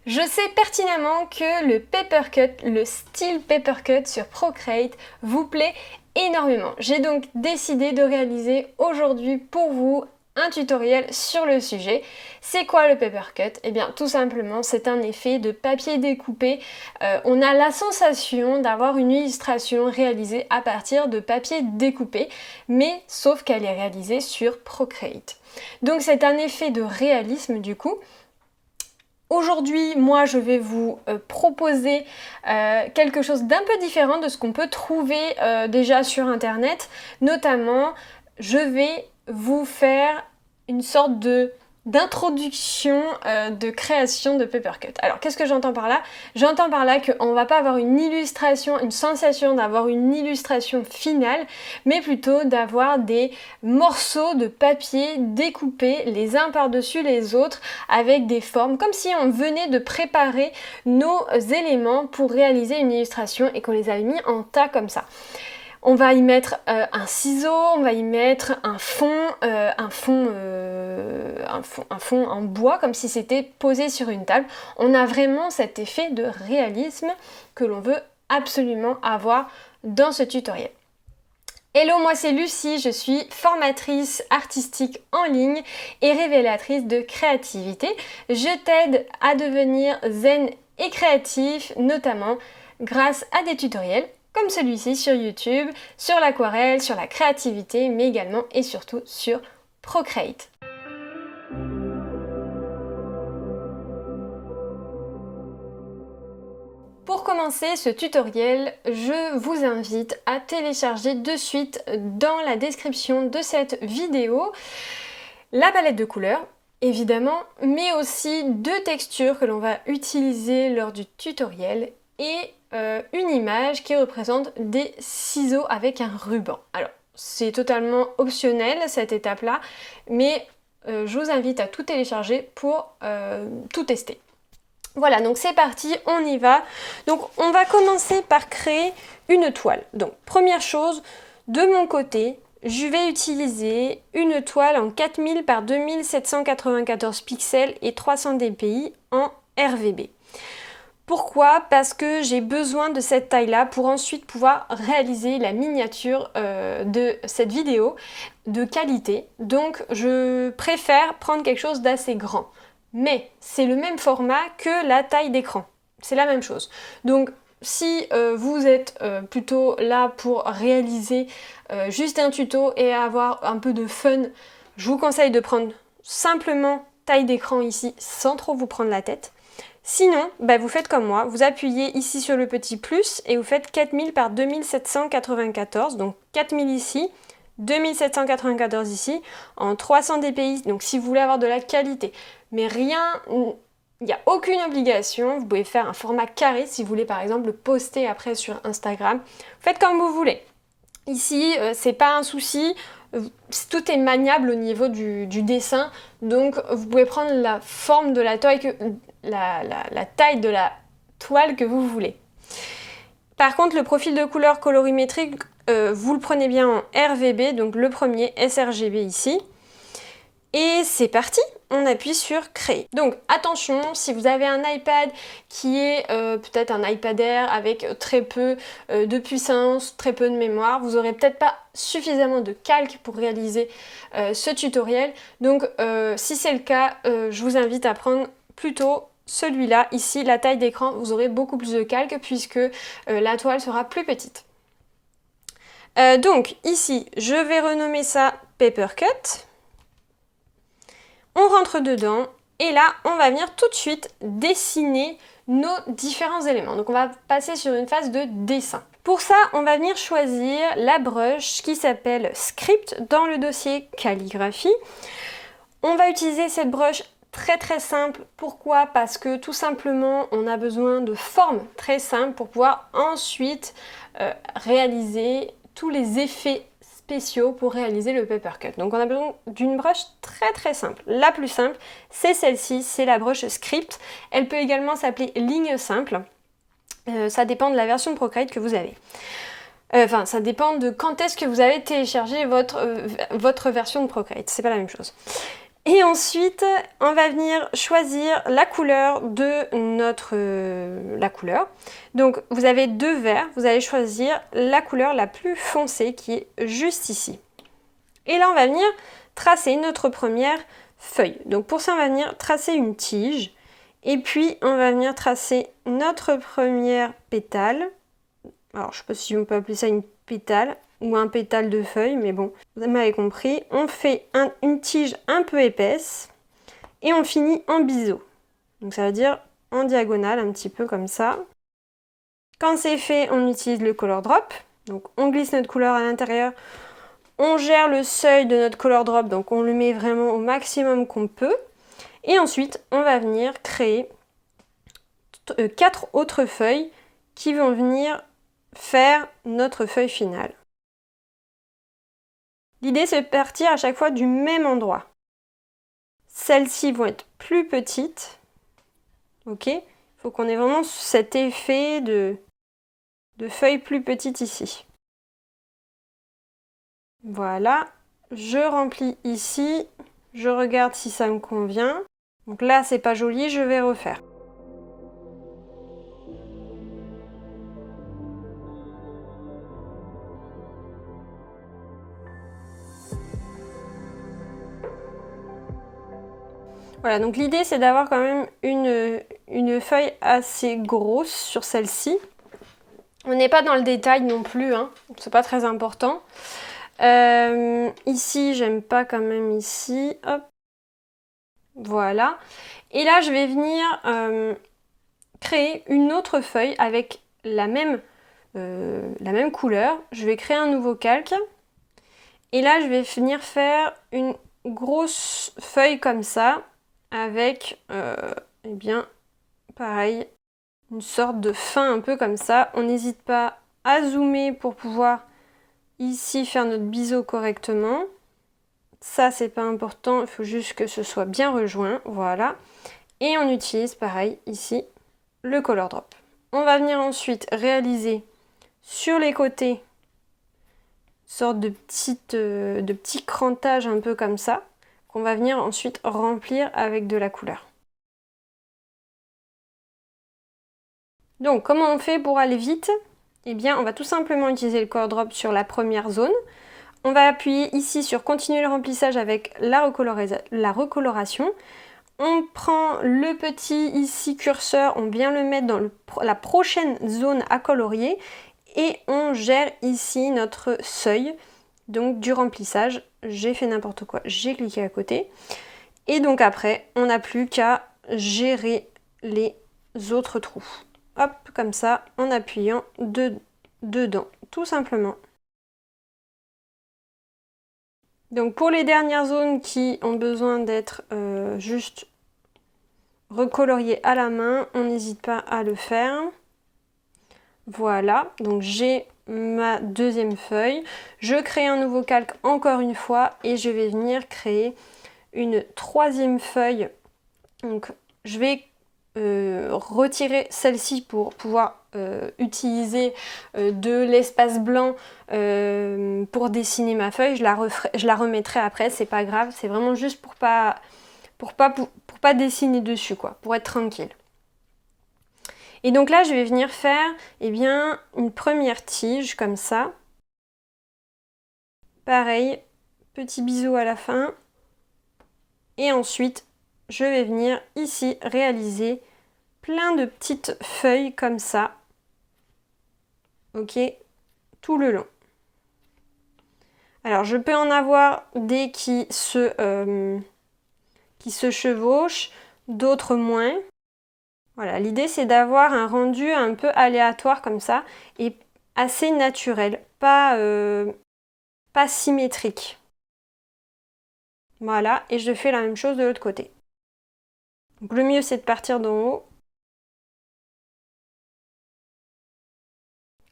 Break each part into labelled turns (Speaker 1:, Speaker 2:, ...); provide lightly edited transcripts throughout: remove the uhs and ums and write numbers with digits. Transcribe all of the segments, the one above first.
Speaker 1: Je sais pertinemment que le papercut, le style papercut sur Procreate vous plaît énormément. J'ai donc décidé de réaliser aujourd'hui pour vous un tutoriel sur le sujet. C'est quoi le papercut? Eh bien tout simplement c'est un effet de papier découpé. On a la sensation d'avoir une illustration réalisée à partir de papier découpé, mais sauf qu'elle est réalisée sur Procreate. Donc c'est un effet de réalisme du coup. Aujourd'hui, moi, je vais vous proposer quelque chose d'un peu différent de ce qu'on peut trouver déjà sur Internet. Notamment, je vais vous faire une sorte d'introduction de création de papercut. Alors qu'est-ce que j'entends par là? J'entends par là qu'on va pas avoir une illustration, une sensation d'avoir une illustration finale, mais plutôt d'avoir des morceaux de papier découpés les uns par-dessus les autres avec des formes, comme si on venait de préparer nos éléments pour réaliser une illustration et qu'on les avait mis en tas comme ça. On va y mettre un ciseau, on va y mettre un fond en bois, comme si c'était posé sur une table. On a vraiment cet effet de réalisme que l'on veut absolument avoir dans ce tutoriel. Hello, moi c'est Lucie, je suis formatrice artistique en ligne et révélatrice de créativité. Je t'aide à devenir zen et créatif, notamment grâce à des tutoriels comme celui-ci sur YouTube, sur l'aquarelle, sur la créativité, mais également et surtout sur Procreate. Pour commencer ce tutoriel, je vous invite à télécharger de suite dans la description de cette vidéo la palette de couleurs, évidemment, mais aussi deux textures que l'on va utiliser lors du tutoriel et une image qui représente des ciseaux avec un ruban. Alors, c'est totalement optionnel cette étape-là, mais je vous invite à tout télécharger pour tout tester. Voilà, donc c'est parti, on y va. Donc on va commencer par créer une toile. Donc première chose, de mon côté, je vais utiliser une toile en 4000 par 2794 pixels et 300 dpi en RVB. Pourquoi? Parce que j'ai besoin de cette taille-là pour ensuite pouvoir réaliser la miniature de cette vidéo de qualité. Donc je préfère prendre quelque chose d'assez grand. Mais c'est le même format que la taille d'écran. C'est la même chose. Donc si vous êtes plutôt là pour réaliser juste un tuto et avoir un peu de fun, je vous conseille de prendre simplement taille d'écran ici sans trop vous prendre la tête. Sinon, vous faites comme moi, vous appuyez ici sur le petit plus et vous faites 4000 par 2794, donc 4000 ici, 2794 ici, en 300 dpi, donc si vous voulez avoir de la qualité. Mais rien, il n'y a aucune obligation, vous pouvez faire un format carré si vous voulez par exemple le poster après sur Instagram. Faites comme vous voulez. Ici, c'est pas un souci, tout est maniable au niveau du dessin, donc vous pouvez prendre la forme de la taille, la taille de la toile que vous voulez. Par contre, le profil de couleur colorimétrique, vous le prenez bien en RVB, donc le premier sRGB ici. Et c'est parti, on appuie sur créer. Donc attention, si vous avez un iPad qui est peut-être un iPad Air avec très peu de puissance, très peu de mémoire, vous n'aurez peut-être pas suffisamment de calque pour réaliser ce tutoriel. Donc si c'est le cas, je vous invite à prendre plutôt celui-là, ici, la taille d'écran, vous aurez beaucoup plus de calque puisque la toile sera plus petite. Donc ici, je vais renommer ça Papercut. On rentre dedans et là, on va venir tout de suite dessiner nos différents éléments. Donc on va passer sur une phase de dessin. Pour ça, on va venir choisir la brush qui s'appelle Script dans le dossier calligraphie. On va utiliser cette brush très simple. Pourquoi? Parce que tout simplement, on a besoin de formes très simples pour pouvoir ensuite réaliser tous les effets spéciaux pour réaliser le papercut. Donc on a besoin d'une brush très simple. La plus simple, c'est celle-ci, c'est la brush Script. Elle peut également s'appeler ligne simple. Ça dépend de la version de Procreate que vous avez. Enfin, ça dépend de quand est-ce que vous avez téléchargé votre version de Procreate. C'est pas la même chose. Et ensuite, on va venir choisir la couleur de notre... la couleur. Donc, vous avez 2 verres, vous allez choisir la couleur la plus foncée qui est juste ici. Et là, on va venir tracer notre première feuille. Donc, pour ça, on va venir tracer une tige. Et puis, on va venir tracer notre première pétale. Alors, je ne sais pas si on peut appeler ça une pétale ou un pétale de feuille, mais bon, vous m'avez compris. On fait une tige un peu épaisse et on finit en biseau. Donc ça veut dire en diagonale, un petit peu comme ça. Quand c'est fait, on utilise le color drop. Donc on glisse notre couleur à l'intérieur. On gère le seuil de notre color drop, donc on le met vraiment au maximum qu'on peut. Et ensuite, on va venir créer 4 autres feuilles qui vont venir faire notre feuille finale. L'idée, c'est de partir à chaque fois du même endroit. Celles-ci vont être plus petites. Ok? Il faut qu'on ait vraiment cet effet de feuilles plus petites ici. Voilà. Je remplis ici. Je regarde si ça me convient. Donc là, c'est pas joli, je vais refaire. Voilà, donc l'idée c'est d'avoir quand même une feuille assez grosse sur celle-ci. On n'est pas dans le détail non plus, hein, c'est pas très important. Ici, j'aime pas quand même ici. Hop. Voilà. Et là, je vais venir créer une autre feuille avec la même couleur. Je vais créer un nouveau calque. Et là, je vais venir faire une grosse feuille comme ça, avec, eh bien, pareil, une sorte de fin un peu comme ça. On n'hésite pas à zoomer pour pouvoir ici faire notre biseau correctement. Ça, c'est pas important, il faut juste que ce soit bien rejoint, voilà. Et on utilise, pareil, ici, le color drop. On va venir ensuite réaliser sur les côtés sorte de petits crantages un peu comme ça, qu'on va venir ensuite remplir avec de la couleur. Donc, comment on fait pour aller vite? Eh bien, on va tout simplement utiliser le color drop sur la première zone. On va appuyer ici sur continuer le remplissage avec la recoloration. On prend le petit ici curseur, on vient le mettre dans la prochaine zone à colorier et on gère ici notre seuil donc du remplissage. J'ai fait n'importe quoi, j'ai cliqué à côté. Et donc après, on n'a plus qu'à gérer les autres trous. Hop, comme ça, en appuyant dedans, tout simplement. Donc pour les dernières zones qui ont besoin d'être juste recoloriées à la main, on n'hésite pas à le faire. Voilà, donc j'ai ma deuxième feuille. Je crée un nouveau calque encore une fois et je vais venir créer une troisième feuille. Donc je vais retirer celle-ci pour pouvoir utiliser de l'espace blanc pour dessiner ma feuille. Je la remettrai après, c'est pas grave, c'est vraiment juste pour pas dessiner dessus, quoi, pour être tranquille. Et donc là, je vais venir faire bien, une première tige comme ça. Pareil, petit bisou à la fin. Et ensuite, je vais venir ici réaliser plein de petites feuilles comme ça. Ok, tout le long. Alors, je peux en avoir des qui se chevauchent, d'autres moins. Voilà, l'idée c'est d'avoir un rendu un peu aléatoire comme ça et assez naturel, pas symétrique. Voilà, et je fais la même chose de l'autre côté. Donc le mieux c'est de partir d'en haut.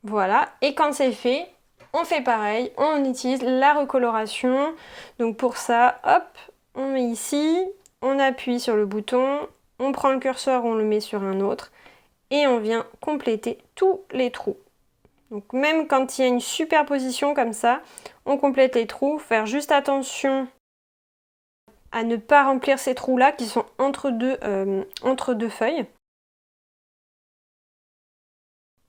Speaker 1: Voilà, et quand c'est fait, on fait pareil, on utilise la recoloration. Donc pour ça, hop, on met ici, on appuie sur le bouton, on prend le curseur, on le met sur un autre et on vient compléter tous les trous. Donc même quand il y a une superposition comme ça, on complète les trous, faire juste attention à ne pas remplir ces trous-là qui sont entre deux feuilles.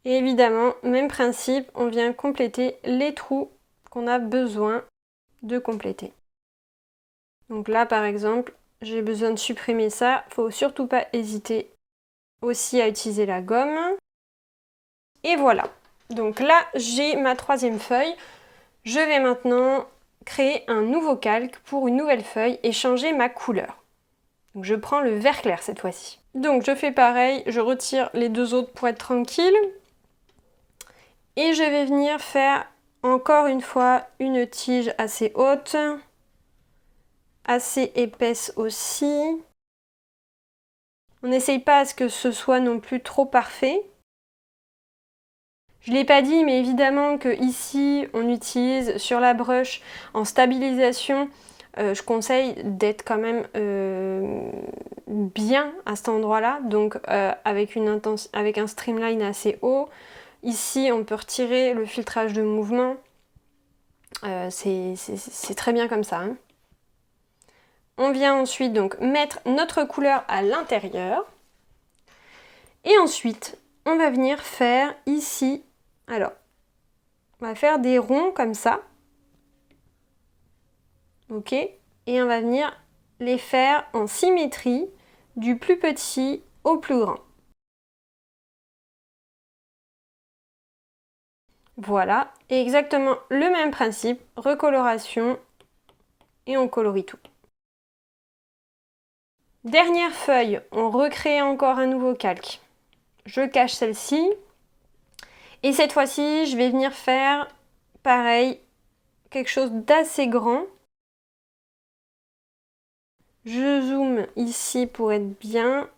Speaker 1: Et évidemment, même principe, on vient compléter les trous qu'on a besoin de compléter. Donc là, par exemple, j'ai besoin de supprimer ça. Il ne faut surtout pas hésiter aussi à utiliser la gomme. Et voilà. Donc là, j'ai ma troisième feuille. Je vais maintenant créer un nouveau calque pour une nouvelle feuille et changer ma couleur. Donc je prends le vert clair cette fois-ci. Donc je fais pareil, je retire les deux autres pour être tranquille. Et je vais venir faire encore une fois une tige assez haute, assez épaisse aussi. On n'essaye pas à ce que ce soit non plus trop parfait. Je ne l'ai pas dit, mais évidemment que ici on utilise sur la brush en stabilisation. Je conseille d'être quand même bien à cet endroit-là, donc avec un streamline assez haut. Ici, on peut retirer le filtrage de mouvement. C'est très bien comme ça. Hein. On vient ensuite donc mettre notre couleur à l'intérieur. Et ensuite, on va venir faire ici. Alors, on va faire des ronds comme ça. Ok, et on va venir les faire en symétrie du plus petit au plus grand. Voilà, et exactement le même principe, recoloration, et on colorie tout. Dernière feuille, on recrée encore un nouveau calque. Je cache celle-ci, et cette fois-ci, je vais venir faire pareil, quelque chose d'assez grand. Je zoome ici pour être bien.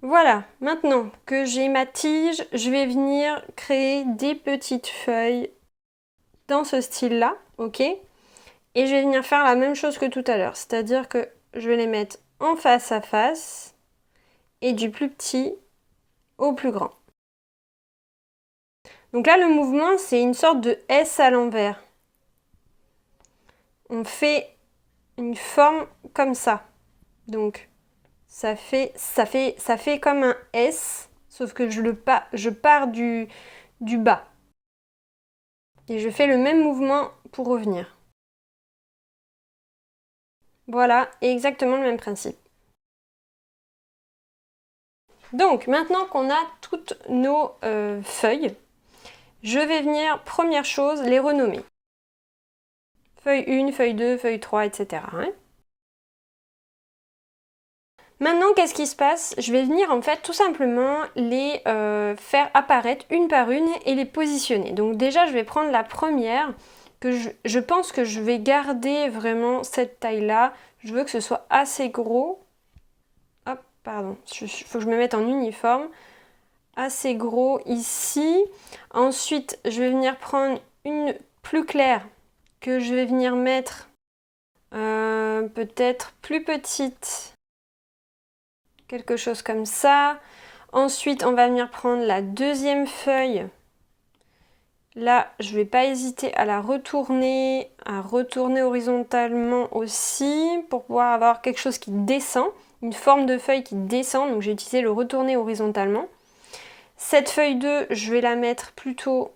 Speaker 1: Voilà, maintenant que j'ai ma tige, je vais venir créer des petites feuilles dans ce style-là, ok? Et je vais venir faire la même chose que tout à l'heure, c'est-à-dire que je vais les mettre en face à face et du plus petit au plus grand. Donc là, le mouvement, c'est une sorte de S à l'envers. On fait une forme comme ça. Donc, ça fait comme un S, sauf que je pars du bas. Et je fais le même mouvement pour revenir. Voilà, exactement le même principe. Donc, maintenant qu'on a toutes nos feuilles, je vais venir, première chose, les renommer. Feuille 1, feuille 2, feuille 3, etc. Hein. Maintenant, qu'est-ce qui se passe? Je vais venir en fait tout simplement les faire apparaître une par une et les positionner. Donc déjà, je vais prendre la première, que je pense que je vais garder vraiment cette taille-là. Je veux que ce soit assez gros. Hop, pardon, il faut que je me mette en uniforme. Assez gros ici. Ensuite, je vais venir prendre une plus claire que je vais venir mettre peut-être plus petite. Quelque chose comme ça. Ensuite, on va venir prendre la deuxième feuille. Là, je ne vais pas hésiter à retourner horizontalement aussi pour pouvoir avoir quelque chose qui descend, une forme de feuille qui descend. Donc, j'ai utilisé le retourner horizontalement. Cette feuille 2, je vais la mettre plutôt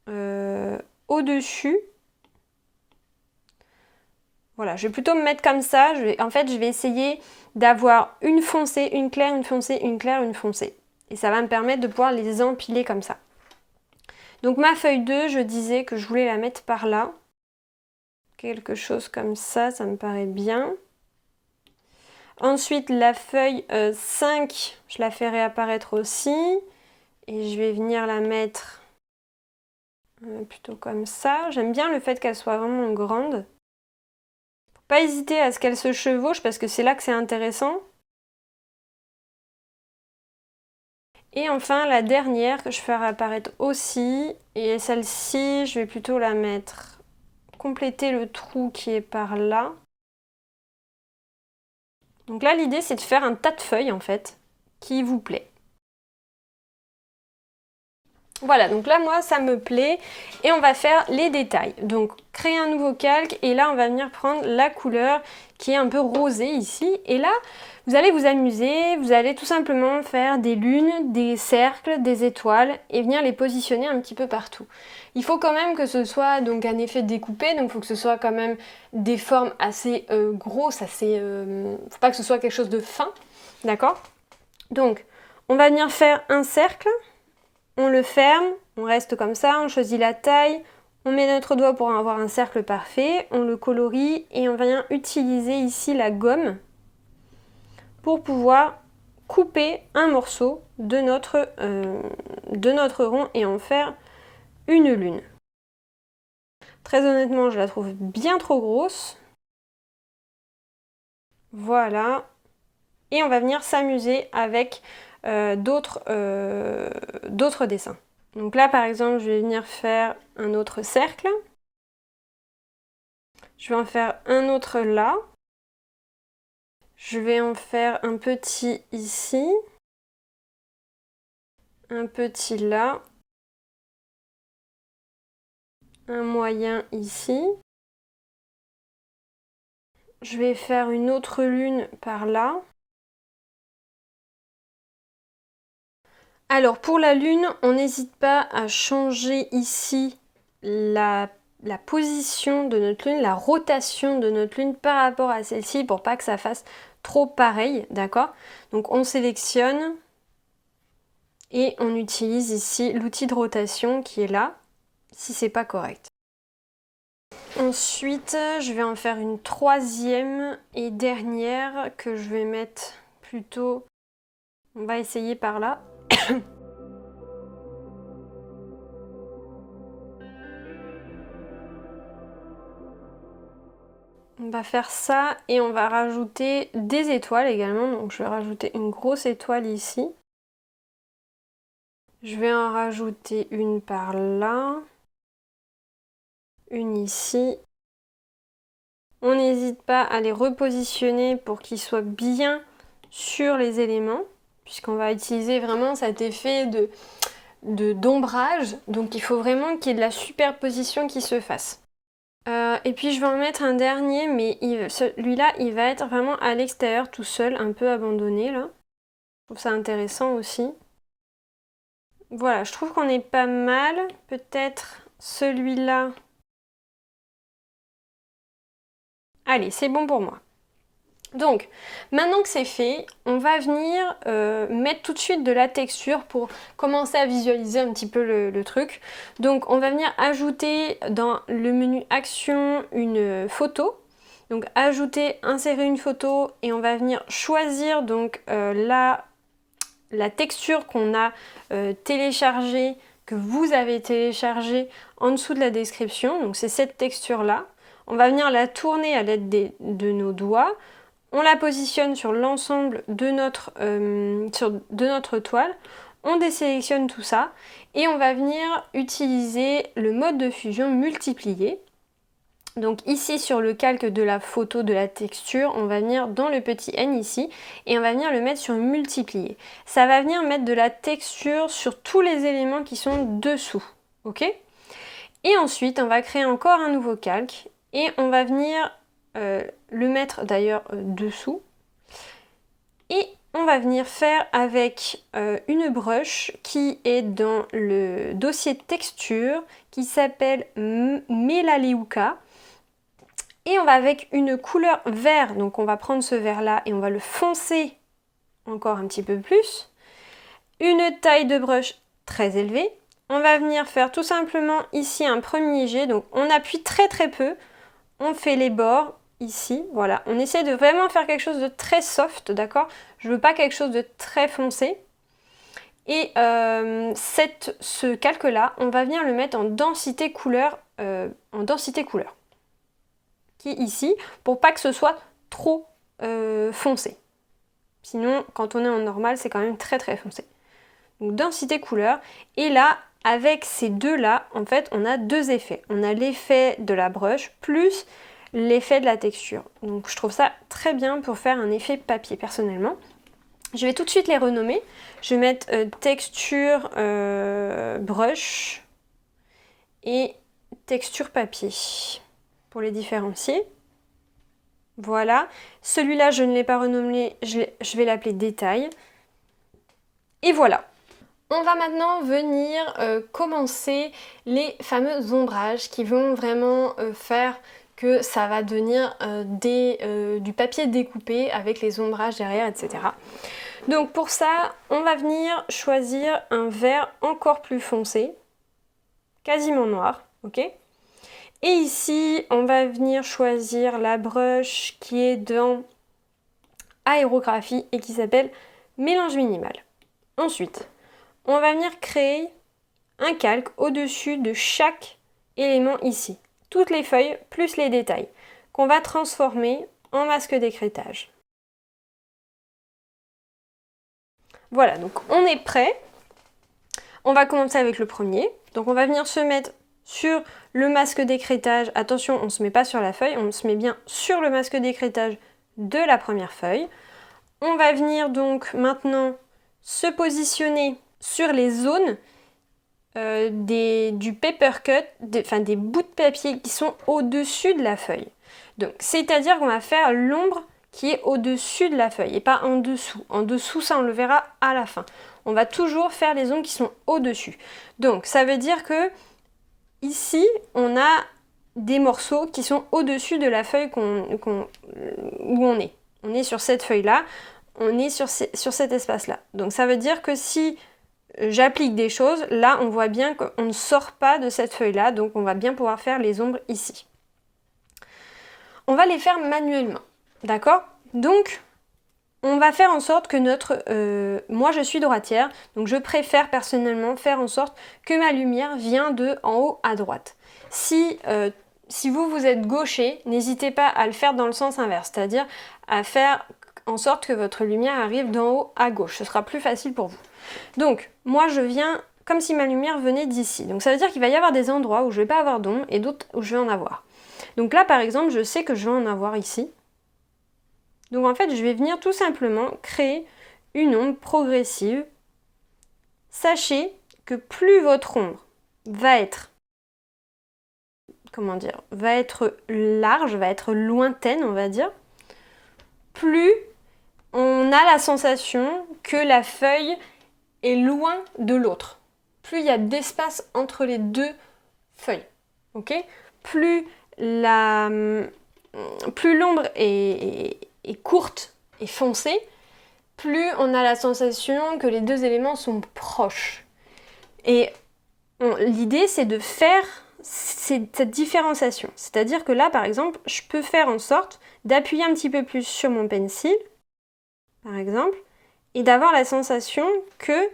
Speaker 1: au-dessus. Voilà, je vais plutôt me mettre comme ça. En fait, je vais essayer d'avoir une foncée, une claire, une foncée, une claire, une foncée. Et ça va me permettre de pouvoir les empiler comme ça. Donc ma feuille 2, je disais que je voulais la mettre par là. Quelque chose comme ça me paraît bien. Ensuite, la feuille 5, je la fais réapparaître aussi. Et je vais venir la mettre plutôt comme ça. J'aime bien le fait qu'elle soit vraiment grande. Pas hésiter à ce qu'elle se chevauche parce que c'est là que c'est intéressant. Et enfin la dernière que je ferai apparaître aussi, et celle-ci je vais plutôt la mettre, compléter le trou qui est par là. Donc là l'idée c'est de faire un tas de feuilles en fait, qui vous plaît. Voilà, donc là moi ça me plaît et on va faire les détails. Donc créer un nouveau calque et là on va venir prendre la couleur qui est un peu rosée ici. Et là vous allez vous amuser, vous allez tout simplement faire des lunes, des cercles, des étoiles et venir les positionner un petit peu partout. Il faut quand même que ce soit donc un effet découpé, donc il faut que ce soit quand même des formes assez grosses, assez... faut pas que ce soit quelque chose de fin, d'accord? Donc on va venir faire un cercle. On le ferme, on reste comme ça, on choisit la taille, on met notre doigt pour avoir un cercle parfait, on le colorie et on vient utiliser ici la gomme pour pouvoir couper un morceau de notre rond et en faire une lune. Très honnêtement, je la trouve bien trop grosse. Voilà. Et on va venir s'amuser avec d'autres dessins. Donc là, par exemple, je vais venir faire un autre cercle. Je vais en faire un autre là. Je vais en faire un petit ici. Un petit là. Un moyen ici. Je vais faire une autre lune par là. Alors pour la lune, on n'hésite pas à changer ici la position de notre lune, la rotation de notre lune par rapport à celle-ci pour pas que ça fasse trop pareil, d'accord? Donc on sélectionne et on utilise ici l'outil de rotation qui est là, si c'est pas correct. Ensuite, je vais en faire une troisième et dernière que je vais mettre plutôt... On va essayer par là. On va faire ça et on va rajouter des étoiles également. Donc je vais rajouter une grosse étoile ici. Je vais en rajouter une par là. Une ici. On n'hésite pas à les repositionner pour qu'ils soient bien sur les éléments, puisqu'on va utiliser vraiment cet effet d'ombrage. Donc il faut vraiment qu'il y ait de la superposition qui se fasse. Et puis je vais en mettre un dernier, mais celui-là, il va être vraiment à l'extérieur tout seul, un peu abandonné là. Je trouve ça intéressant aussi. Voilà, je trouve qu'on est pas mal. Peut-être celui-là. Allez, c'est bon pour moi. Donc, maintenant que c'est fait, on va venir mettre tout de suite de la texture pour commencer à visualiser un petit peu le truc. Donc, on va venir ajouter dans le menu Action une photo. Donc, ajouter, insérer une photo et on va venir choisir donc la texture qu'on a téléchargée, que vous avez téléchargée en dessous de la description. Donc, c'est cette texture-là. On va venir la tourner à l'aide de nos doigts. On la positionne sur l'ensemble de notre toile, on désélectionne tout ça et on va venir utiliser le mode de fusion multiplié. Donc ici sur le calque de la photo de la texture, on va venir dans le petit N ici et on va venir le mettre sur multiplier. Ça va venir mettre de la texture sur tous les éléments qui sont dessous, ok? Et ensuite on va créer encore un nouveau calque et on va venir le mettre d'ailleurs dessous et on va venir faire avec une brush qui est dans le dossier texture qui s'appelle Melaleuca et on va avec une couleur vert, donc on va prendre ce vert là et on va le foncer encore un petit peu plus, une taille de brush très élevée, on va venir faire tout simplement ici un premier jet, donc on appuie très peu, on fait les bords ici, voilà, on essaie de vraiment faire quelque chose de très soft, d'accord? Je veux pas quelque chose de très foncé. Et ce calque là, on va venir le mettre en densité couleur, qui est ici, pour pas que ce soit trop foncé. Sinon, quand on est en normal, c'est quand même très foncé. Donc densité couleur, et là, avec ces deux là, en fait, on a deux effets. On a l'effet de la brush plus l'effet de la texture. Donc je trouve ça très bien pour faire un effet papier personnellement. Je vais tout de suite les renommer. Je vais mettre texture brush et texture papier pour les différencier. Voilà. Celui-là, je ne l'ai pas renommé, je vais l'appeler détail. Et voilà. On va maintenant venir commencer les fameux ombrages qui vont vraiment faire que ça va devenir du papier découpé avec les ombrages derrière, etc. Donc pour ça, on va venir choisir un vert encore plus foncé, quasiment noir, ok? Et ici, on va venir choisir la brush qui est dans aérographie et qui s'appelle mélange minimal. Ensuite, on va venir créer un calque au-dessus de chaque élément ici. Toutes les feuilles plus les détails qu'on va transformer en masque d'écrêtage. Voilà, donc on est prêt. On va commencer avec le premier. Donc on va venir se mettre sur le masque d'écrêtage. Attention, on ne se met pas sur la feuille, on se met bien sur le masque d'écrêtage de la première feuille. On va venir donc maintenant se positionner sur les zones du paper cut, des bouts de papier qui sont au-dessus de la feuille. Donc c'est-à-dire qu'on va faire l'ombre qui est au-dessus de la feuille et pas en dessous. En dessous, ça on le verra à la fin. On va toujours faire les ombres qui sont au-dessus. Donc ça veut dire que ici, on a des morceaux qui sont au-dessus de la feuille où on est. On est sur cette feuille-là, on est sur cet espace-là. Donc ça veut dire que si j'applique des choses, là on voit bien qu'on ne sort pas de cette feuille-là, donc on va bien pouvoir faire les ombres ici. On va les faire manuellement, d'accord? Donc on va faire en sorte que moi je suis droitière, donc je préfère personnellement faire en sorte que ma lumière vient de en haut à droite. Si vous êtes gaucher, n'hésitez pas à le faire dans le sens inverse, c'est-à-dire à faire en sorte que votre lumière arrive d'en haut à gauche, ce sera plus facile pour vous. Donc moi je viens comme si ma lumière venait d'ici, donc ça veut dire qu'il va y avoir des endroits où je ne vais pas avoir d'ombre et d'autres où je vais en avoir. Donc là par exemple je sais que je vais en avoir ici. Donc en fait, je vais venir tout simplement créer une ombre progressive. Sachez que plus votre ombre va être, large, va être lointaine, on va dire, plus on a la sensation que la feuille est loin de l'autre. Plus il y a d'espace entre les deux feuilles. Ok ? Plus l'ombre est courte et foncée, plus on a la sensation que les deux éléments sont proches. Et l'idée, c'est de faire cette différenciation. C'est-à-dire que là, par exemple, je peux faire en sorte d'appuyer un petit peu plus sur mon pencil, par exemple, et d'avoir la sensation que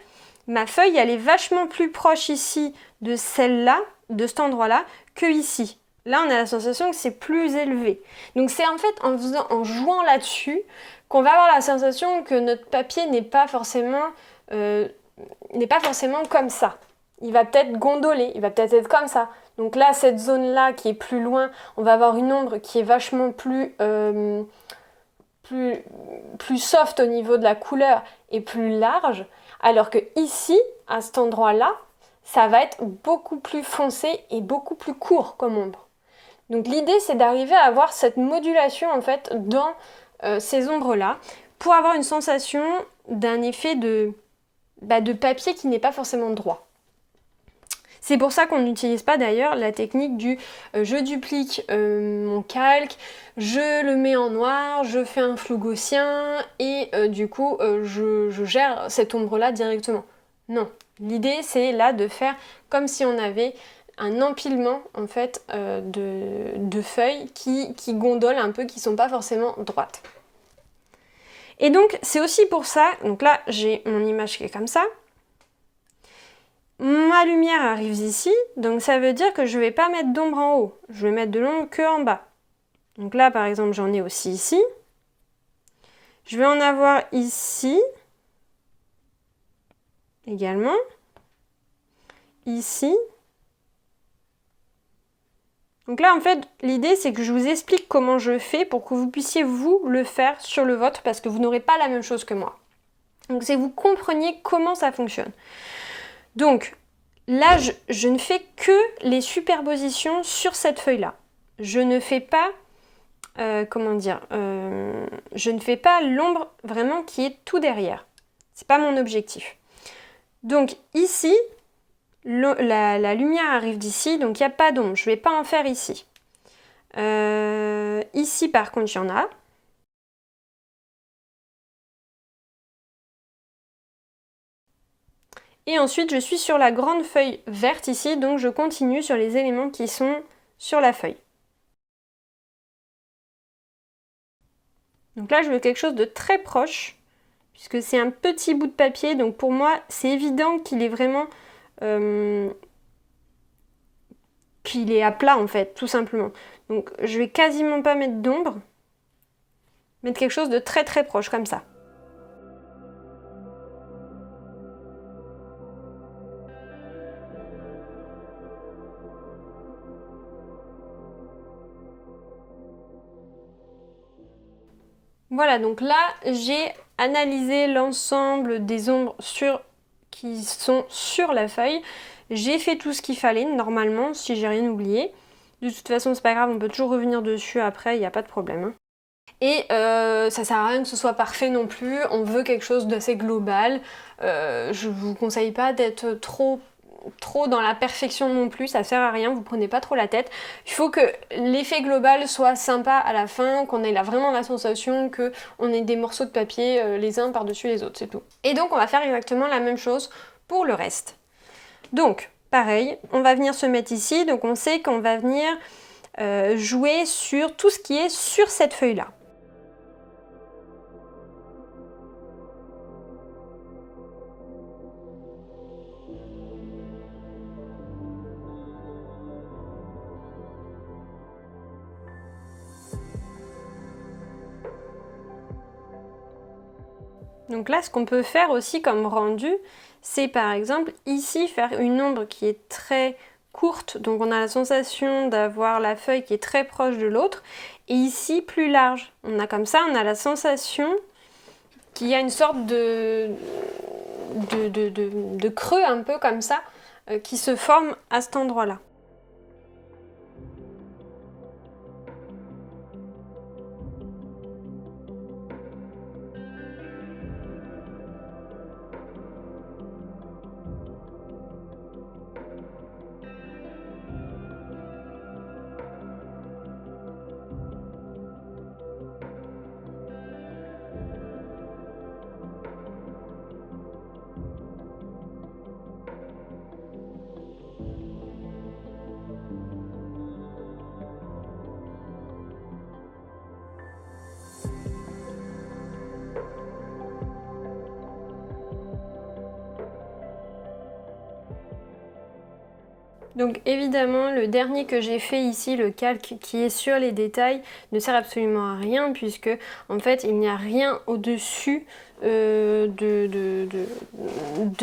Speaker 1: ma feuille, elle est vachement plus proche ici de celle-là, de cet endroit-là, que ici. Là, on a la sensation que c'est plus élevé. Donc c'est en fait en jouant là-dessus qu'on va avoir la sensation que notre papier n'est pas forcément comme ça. Il va peut-être gondoler, il va peut-être être comme ça. Donc là, cette zone-là qui est plus loin, on va avoir une ombre qui est vachement plus soft au niveau de la couleur et plus large. Alors que ici, à cet endroit-là, ça va être beaucoup plus foncé et beaucoup plus court comme ombre. Donc l'idée, c'est d'arriver à avoir cette modulation en fait dans ces ombres-là pour avoir une sensation d'un effet de papier qui n'est pas forcément droit. C'est pour ça qu'on n'utilise pas d'ailleurs la technique du je duplique mon calque, je le mets en noir, je fais un flou gaussien et du coup je gère cette ombre-là directement. Non, l'idée c'est là de faire comme si on avait un empilement en fait de feuilles qui gondolent un peu, qui sont pas forcément droites. Et donc c'est aussi pour ça, donc là j'ai mon image qui est comme ça, ma lumière arrive ici, donc ça veut dire que je vais pas mettre d'ombre en haut, je vais mettre de l'ombre que en bas. Donc là par exemple j'en ai aussi ici, je vais en avoir ici également, ici. Donc là, en fait, l'idée, c'est que je vous explique comment je fais pour que vous puissiez, vous, le faire sur le vôtre, parce que vous n'aurez pas la même chose que moi. Donc c'est que vous compreniez comment ça fonctionne. Donc là, je ne fais que les superpositions sur cette feuille-là. Je ne fais pas, je ne fais pas l'ombre vraiment qui est tout derrière. C'est pas mon objectif. Donc ici, la lumière arrive d'ici, donc il n'y a pas d'ombre. Je ne vais pas en faire ici. Ici, par contre, il y en a. Et ensuite, je suis sur la grande feuille verte ici, donc je continue sur les éléments qui sont sur la feuille. Donc là, je veux quelque chose de très proche, puisque c'est un petit bout de papier, donc pour moi, c'est évident qu'il est vraiment... qu'il est à plat, en fait, tout simplement. Donc je vais quasiment pas mettre d'ombre, mettre quelque chose de très très proche, comme ça. Voilà, donc là, j'ai analysé l'ensemble des ombres qui sont sur la feuille. J'ai fait tout ce qu'il fallait, normalement, si j'ai rien oublié. De toute façon, c'est pas grave, on peut toujours revenir dessus après, il n'y a pas de problème. Hein. Et ça sert à rien que ce soit parfait non plus, on veut quelque chose d'assez global. Je vous conseille pas d'être trop dans la perfection non plus, ça sert à rien, vous prenez pas trop la tête. Il faut que l'effet global soit sympa à la fin, qu'on ait là vraiment la sensation qu'on ait des morceaux de papier les uns par-dessus les autres, c'est tout. Et donc on va faire exactement la même chose pour le reste. Donc, pareil, on va venir se mettre ici, donc on sait qu'on va venir jouer sur tout ce qui est sur cette feuille-là. Donc là, ce qu'on peut faire aussi comme rendu, c'est par exemple ici faire une ombre qui est très courte, donc on a la sensation d'avoir la feuille qui est très proche de l'autre, et ici plus large. On a comme ça, on a la sensation qu'il y a une sorte de creux un peu comme ça, qui se forme à cet endroit-là. Donc évidemment, le dernier que j'ai fait ici, le calque qui est sur les détails, ne sert absolument à rien puisque en fait il n'y a rien au-dessus de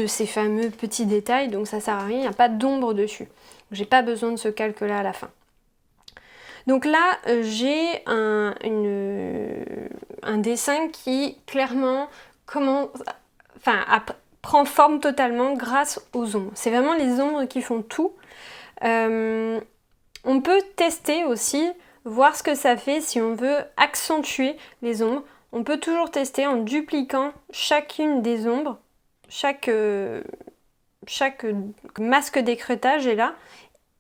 Speaker 1: ces fameux petits détails, donc ça sert à rien, il n'y a pas d'ombre dessus. J'ai pas besoin de ce calque-là à la fin. Donc là, j'ai un dessin qui clairement prend forme totalement grâce aux ombres. C'est vraiment les ombres qui font tout. On peut tester aussi, voir ce que ça fait si on veut accentuer les ombres. On peut toujours tester en dupliquant chacune des ombres, chaque masque d'écrêtage est là,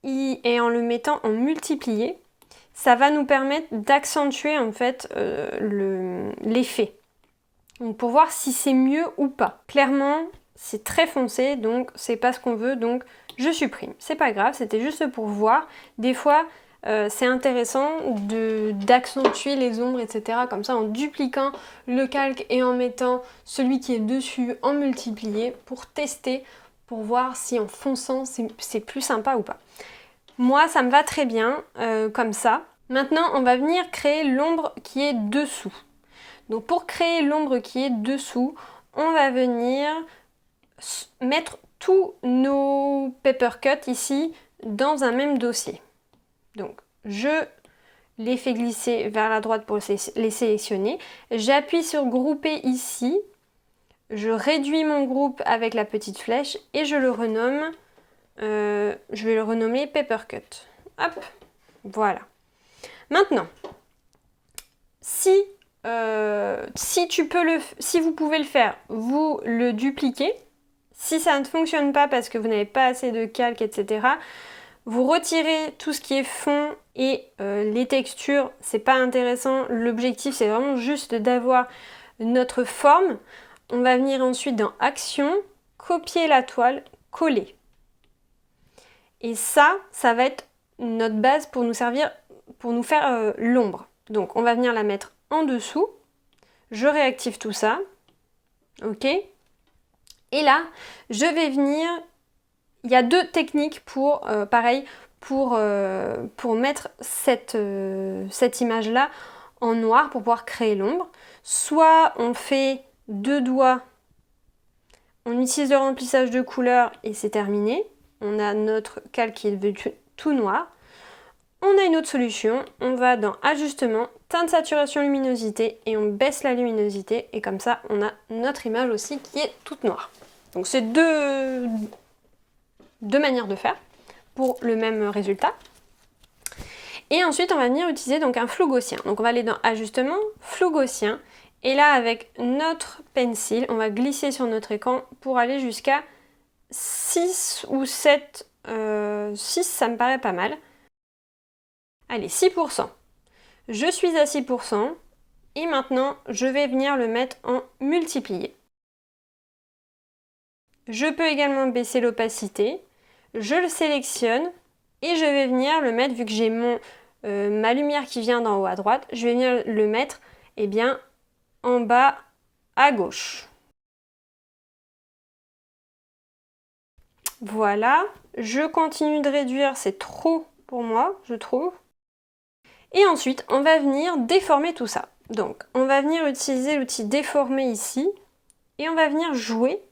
Speaker 1: et en le mettant en multiplié, ça va nous permettre d'accentuer en fait l'effet. Donc pour voir si c'est mieux ou pas. Clairement, c'est très foncé, donc c'est pas ce qu'on veut, donc je supprime. C'est pas grave, c'était juste pour voir. Des fois, c'est intéressant d'accentuer les ombres, etc. Comme ça, en dupliquant le calque et en mettant celui qui est dessus en multiplié pour tester, pour voir si en fonçant, c'est plus sympa ou pas. Moi, ça me va très bien, comme ça. Maintenant, on va venir créer l'ombre qui est dessous. Donc pour créer l'ombre qui est dessous, on va venir mettre tous nos paper cuts ici dans un même dossier. Donc je les fais glisser vers la droite pour les sélectionner. J'appuie sur grouper ici. je réduis mon groupe avec la petite flèche et je le renomme, je vais le renommer Papercut. Hop, voilà. Maintenant, si vous pouvez le faire, vous le dupliquez. Si ça ne fonctionne pas parce que vous n'avez pas assez de calque, etc., vous retirez tout ce qui est fond et les textures, c'est pas intéressant. L'objectif, c'est vraiment juste d'avoir notre forme. On va venir ensuite dans Action, copier la toile, coller. Et ça va être notre base pour nous servir, pour nous faire l'ombre. Donc on va venir la mettre en dessous. Je réactive tout ça. Ok. Et là, je vais venir... Il y a deux techniques pour, pareil, pour mettre cette image-là en noir pour pouvoir créer l'ombre. Soit on fait deux doigts, on utilise le remplissage de couleurs et c'est terminé. On a notre calque qui est tout noir. On a une autre solution, on va dans Ajustement, teinte, saturation, luminosité et on baisse la luminosité et comme ça on a notre image aussi qui est toute noire. Donc c'est deux manières de faire pour le même résultat. Et ensuite on va venir utiliser donc un flou gaussien. Donc on va aller dans Ajustement, flou gaussien et là avec notre pencil on va glisser sur notre écran pour aller jusqu'à 6 ou 7, 6 ça me paraît pas mal. Allez, 6%. Je suis à 6% et maintenant je vais venir le mettre en multiplié. Je peux également baisser l'opacité. Je le sélectionne et je vais venir le mettre, vu que j'ai ma lumière qui vient d'en haut à droite, je vais venir le mettre en bas à gauche. Voilà, je continue de réduire, c'est trop pour moi, je trouve. Et ensuite, on va venir déformer tout ça. Donc, on va venir utiliser l'outil déformer ici et on va venir jouer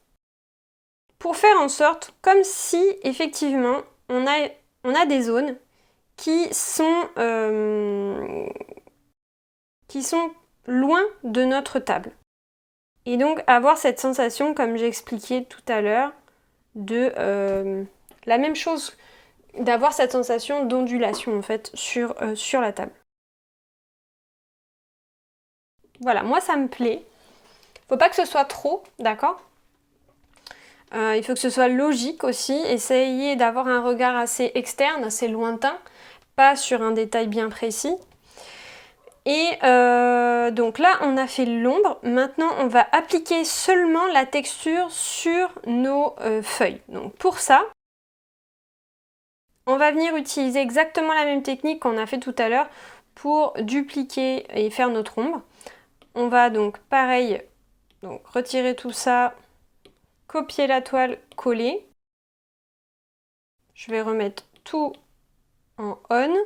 Speaker 1: pour faire en sorte comme si effectivement on a des zones qui sont loin de notre table. Et donc avoir cette sensation, comme j'ai expliqué tout à l'heure, de la même chose, d'avoir cette sensation d'ondulation en fait sur la table. Voilà, moi ça me plaît. Faut pas que ce soit trop, d'accord ? Il faut que ce soit logique aussi, essayer d'avoir un regard assez externe, assez lointain, pas sur un détail bien précis. Et donc là, on a fait l'ombre. Maintenant, on va appliquer seulement la texture sur nos feuilles. Donc pour ça, on va venir utiliser exactement la même technique qu'on a fait tout à l'heure pour dupliquer et faire notre ombre. On va donc pareil, retirer tout ça, copier la toile, coller. Je vais remettre tout en on.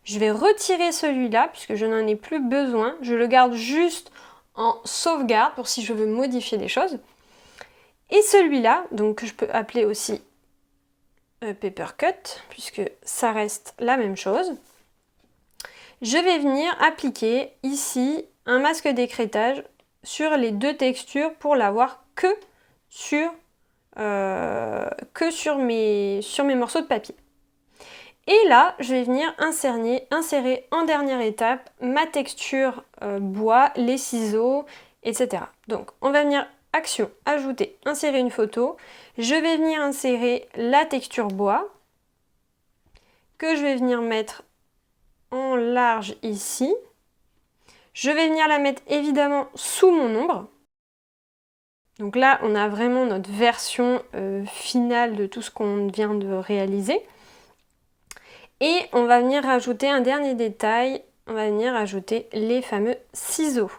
Speaker 1: Je vais retirer celui-là puisque je n'en ai plus besoin. Je le garde juste en sauvegarde pour si je veux modifier des choses. Et celui-là, donc que je peux appeler aussi Papercut puisque ça reste la même chose. Je vais venir appliquer ici un masque d'écrêtage sur les deux textures pour l'avoir que sur mes morceaux de papier. Et là, je vais venir insérer en dernière étape ma texture bois, les ciseaux, etc. Donc, on va venir Action, Ajouter, Insérer une photo. Je vais venir insérer la texture bois, que je vais venir mettre en large ici. Je vais venir la mettre évidemment sous mon ombre. Donc là, on a vraiment notre version finale de tout ce qu'on vient de réaliser. Et on va venir rajouter un dernier détail, on va venir ajouter les fameux ciseaux.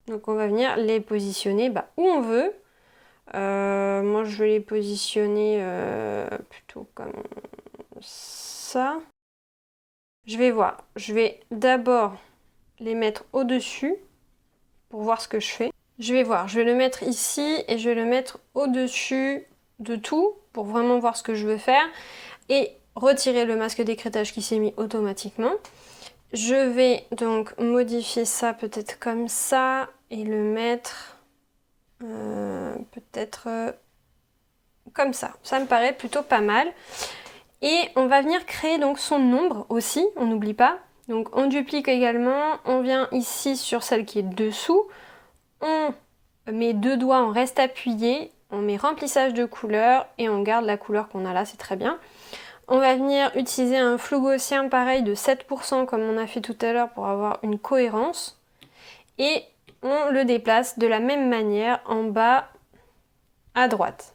Speaker 1: Donc on va venir les positionner où on veut. Moi je vais les positionner plutôt comme ça. Je vais voir, je vais d'abord les mettre au-dessus pour voir ce que je fais. Je vais voir, je vais le mettre ici et je vais le mettre au-dessus de tout pour vraiment voir ce que je veux faire. Et retirer le masque d'écrêtage qui s'est mis automatiquement. Je vais donc modifier ça peut-être comme ça et le mettre peut-être comme ça. Ça me paraît plutôt pas mal. Et on va venir créer donc son ombre aussi, on n'oublie pas. Donc on duplique également, on vient ici sur celle qui est dessous, on met 2 doigts, on reste appuyé, on met remplissage de couleur et on garde la couleur qu'on a là, c'est très bien. On va venir utiliser un flou gaussien pareil de 7% comme on a fait tout à l'heure pour avoir une cohérence. Et on le déplace de la même manière en bas à droite.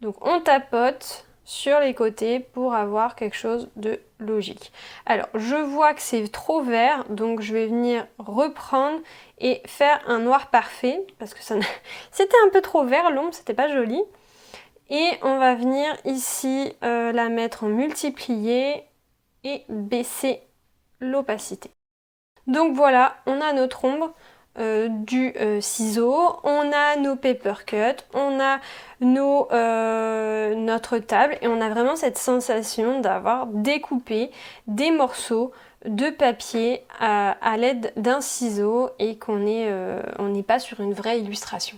Speaker 1: Donc on tapote sur les côtés pour avoir quelque chose de logique. Alors je vois que c'est trop vert, donc je vais venir reprendre et faire un noir parfait parce que c'était un peu trop vert l'ombre, c'était pas joli. Et on va venir ici la mettre en multiplié et baisser l'opacité. Donc voilà, on a notre ombre du ciseau, on a nos paper cuts, on a notre table et on a vraiment cette sensation d'avoir découpé des morceaux de papier à l'aide d'un ciseau et qu'on n'est pas sur une vraie illustration.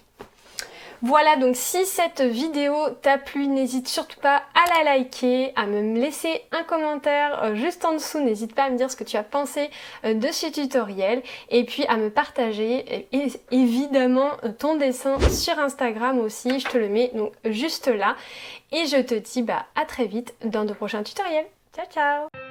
Speaker 1: Voilà, donc si cette vidéo t'a plu, n'hésite surtout pas à la liker, à me laisser un commentaire juste en dessous, n'hésite pas à me dire ce que tu as pensé de ce tutoriel et puis à me partager évidemment ton dessin sur Instagram aussi, je te le mets donc juste là et je te dis à très vite dans de prochains tutoriels. Ciao ciao!